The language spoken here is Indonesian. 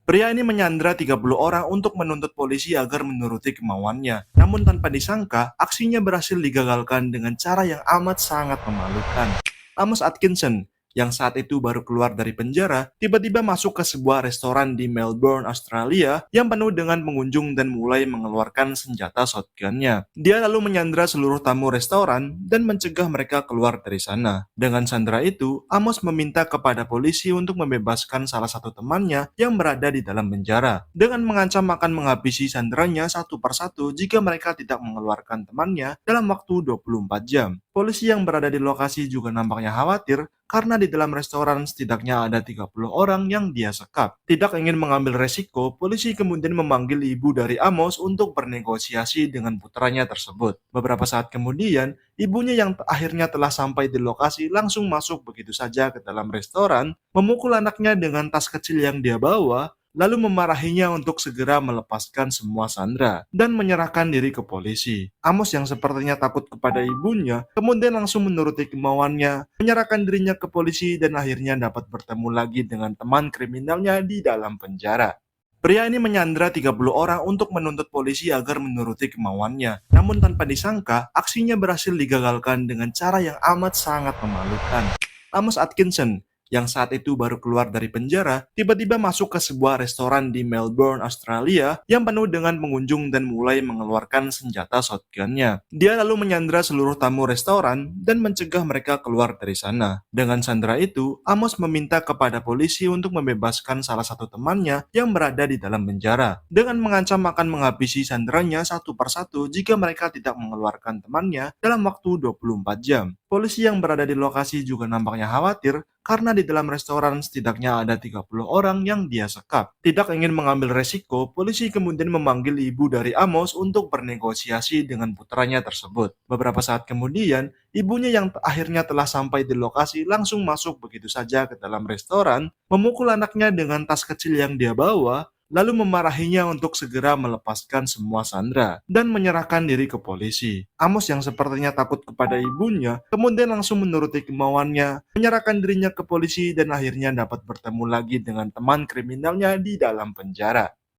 Pria ini menyandra 30 orang untuk menuntut polisi agar menuruti kemauannya. Namun tanpa disangka, aksinya berhasil digagalkan dengan cara yang amat sangat memalukan. Amos Atkinson, yang saat itu baru keluar dari penjara, tiba-tiba masuk ke sebuah restoran di Melbourne, Australia yang penuh dengan pengunjung dan mulai mengeluarkan senjata shotgunnya. Dia lalu menyandra seluruh tamu restoran dan mencegah mereka keluar dari sana. Dengan sandera itu, Amos meminta kepada polisi untuk membebaskan salah satu temannya yang berada di dalam penjara, dengan mengancam akan menghabisi sanderanya satu persatu jika mereka tidak mengeluarkan temannya dalam waktu 24 jam. Polisi yang berada di lokasi juga nampaknya khawatir karena di dalam restoran setidaknya ada 30 orang yang dia sekap. Tidak ingin mengambil resiko, polisi kemudian memanggil ibu dari Amos untuk bernegosiasi dengan putranya tersebut. Beberapa saat kemudian, ibunya yang akhirnya telah sampai di lokasi langsung masuk begitu saja ke dalam restoran, memukul anaknya dengan tas kecil yang dia bawa, lalu memarahinya untuk segera melepaskan semua sandera dan menyerahkan diri ke polisi. Amos yang sepertinya takut kepada ibunya, kemudian langsung menuruti kemauannya, menyerahkan dirinya ke polisi dan akhirnya dapat bertemu lagi dengan teman kriminalnya di dalam penjara. Pria ini menyandra 30 orang untuk menuntut polisi agar menuruti kemauannya. Namun tanpa disangka, aksinya berhasil digagalkan dengan cara yang amat sangat memalukan. Amos Atkinson, yang saat itu baru keluar dari penjara, tiba-tiba masuk ke sebuah restoran di Melbourne, Australia yang penuh dengan pengunjung dan mulai mengeluarkan senjata shotgunnya. Dia lalu menyandra seluruh tamu restoran dan mencegah mereka keluar dari sana. Dengan sandera itu, Amos meminta kepada polisi untuk membebaskan salah satu temannya yang berada di dalam penjara, dengan mengancam akan menghabisi sanderanya satu persatu jika mereka tidak mengeluarkan temannya dalam waktu 24 jam. Polisi yang berada di lokasi juga nampaknya khawatir karena di dalam restoran setidaknya ada 30 orang yang dia sekap. Tidak ingin mengambil resiko, polisi kemudian memanggil ibu dari Amos untuk bernegosiasi dengan putranya tersebut. Beberapa saat kemudian, ibunya yang akhirnya telah sampai di lokasi langsung masuk begitu saja ke dalam restoran, memukul anaknya dengan tas kecil yang dia bawa, lalu memarahinya untuk segera melepaskan semua sandera dan menyerahkan diri ke polisi. Amos yang sepertinya takut kepada ibunya, kemudian langsung menuruti kemauannya, menyerahkan dirinya ke polisi dan akhirnya dapat bertemu lagi dengan teman kriminalnya di dalam penjara.